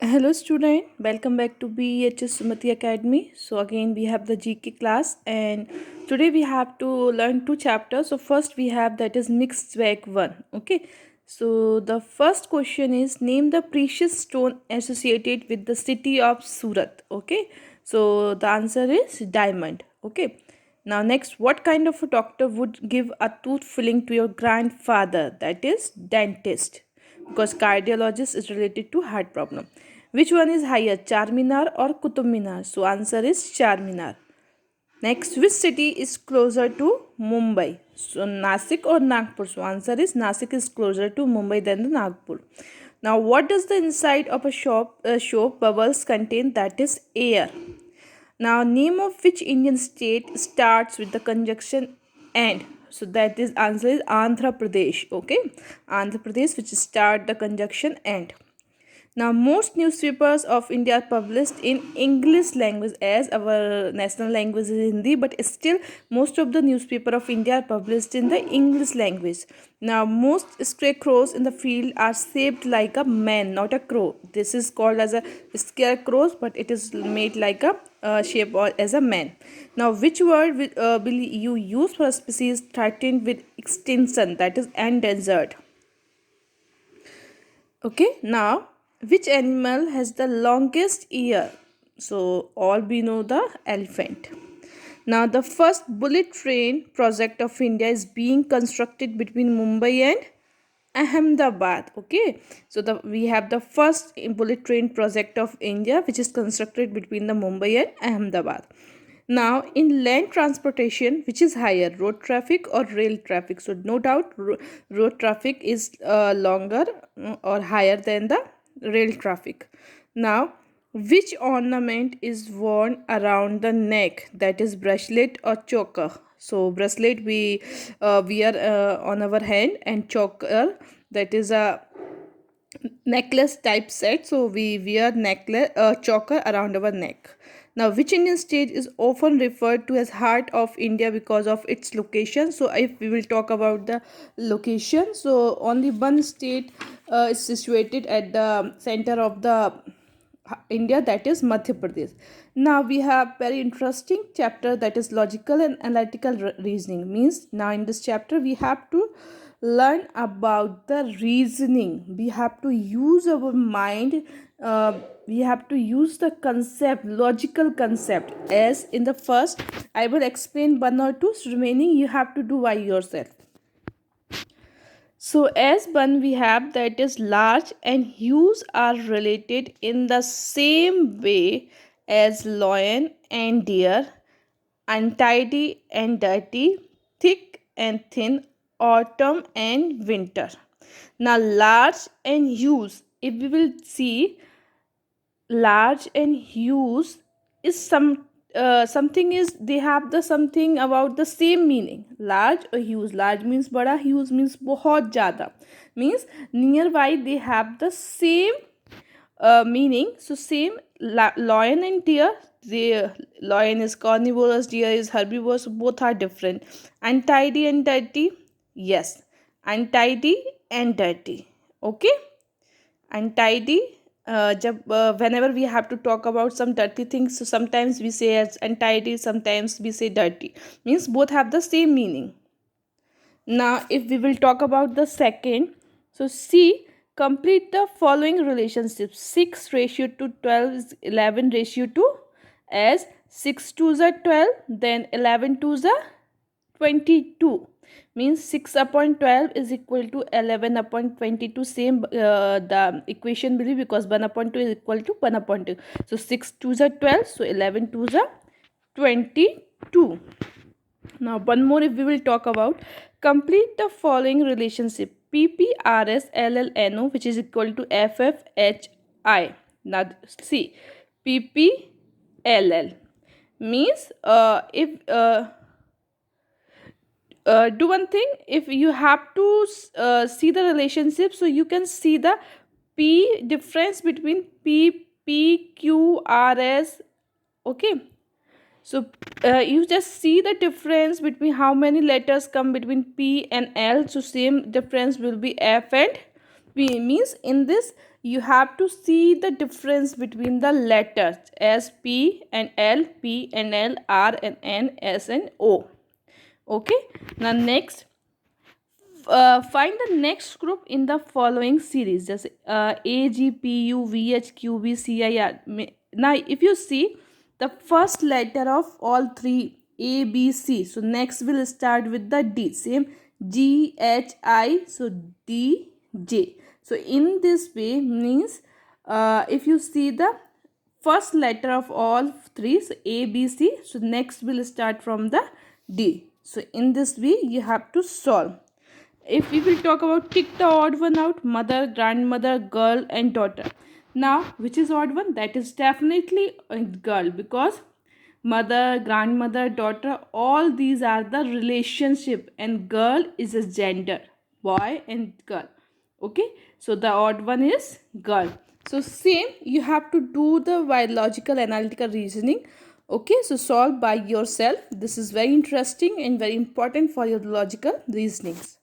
Hello student, welcome back to BEHS Sumati Academy. So again we have the GK class and today we have to learn two chapters. So first we have that is mixed bag 1. Okay. So the first question is name the precious stone associated with the city of Surat. Okay. So the answer is diamond. Okay. Now next, what kind of a doctor would give a tooth filling to your grandfather? That is dentist, because cardiologist is related to heart problem. Which one is higher, Charminar or Qutub Minar? So answer is Charminar. Next, which city is closer to Mumbai? So Nasik or Nagpur? So answer is Nasik is closer to Mumbai than the Nagpur. Now, what does the inside of a soap bubbles contain? That is air. Now, name of which Indian state starts with the conjunction and? So that is answer is Andhra Pradesh. Okay, Andhra Pradesh, which start the conjunction and. Now, most newspapers of India are published in English language, as our national language is Hindi, but still most of the newspaper of India are published in the English language. Now, most scarecrows in the field are shaped like a man, not a crow. This is called as a scarecrows, but it is made like a shape or as a man. Now, which word will you use for a species threatened with extinction, that is endangered? Okay, now which animal has the longest ear? So all we know the elephant. Now the first bullet train project of India is being constructed between Mumbai and Ahmedabad. Okay, so we have the first bullet train project of India, which is constructed between the Mumbai and Ahmedabad. Now, in land transportation, which is higher, road traffic or rail traffic? So, no doubt, road traffic is longer or higher than the rail traffic. Now, which ornament is worn around the neck? That is bracelet or choker. So, bracelet we wear on our hand, and choker, that is a necklace type set. So we wear necklace choker around our neck. Now, which Indian state is often referred to as heart of India because of its location? So if we will talk about the location, so only one state is situated at the center of the India, that is Madhya Pradesh. Now we have very interesting chapter, that is logical and analytical reasoning. Means now in this chapter we have to learn about the reasoning. We have to use our mind. We have to use the concept, logical concept. As in the first, I will explain one or two. Remaining you have to do by yourself. So as one we have that is large and huge are related in the same way as lion and deer, untidy and dirty, thick and thin, autumn and winter. Now large and huge, if we will see, large and huge is something is they have the something about the same meaning. Large or huge, large means bada, huge means बहुत ज़्यादा, means nearby they have the same meaning. So same, lion and deer, the lion is carnivorous, deer is herbivorous, so both are different. Untidy and dirty, yes, untidy and dirty. Okay, untidy, whenever we have to talk about some dirty things, so sometimes we say as untidy, sometimes we say dirty, means both have the same meaning. Now if we will talk about the second, so see, complete the following relationships. 6 ratio to 12 is 11 ratio to, as 6 2s are 12, then 11 2s are 22, means 6 upon 12 is equal to 11 upon 22. Same the equation will be, because 1 upon 2 is equal to 1 upon 2. So 6 2s are 12, so 11 2s are 22. Now one more, if we will talk about, complete the following relationship. PPRSLLNO, which is equal to FFHI. Now see, PPLL means if do one thing, if you have to see the relationship, so you can see the P difference between P, P, Q, R, S. Okay, so you just see the difference between how many letters come between P and L. So same difference will be F and P, means in this you have to see the difference between the letters as P and L, P and L, R and N, S and O. Okay. Now next, find the next group in the following series. Just A, G, P, U, V, H, Q, B, C, I, R. Now if you see the first letter of all three, A, B, C. So next we'll start with the D. Same, G, H, I. So D, J. So in this way means if you see the first letter of all three, so A, B, C. So next we'll start from the D. So in this way you have to solve. If we will talk about, tick the odd one out: mother, grandmother, girl and daughter. Now which is odd one? That is definitely a girl, because mother, grandmother, daughter, all these are the relationship, and girl is a gender, boy and girl. Okay, so the odd one is girl. So same, you have to do the biological analytical reasoning. Okay, so solve by yourself. This is very interesting and very important for your logical reasonings.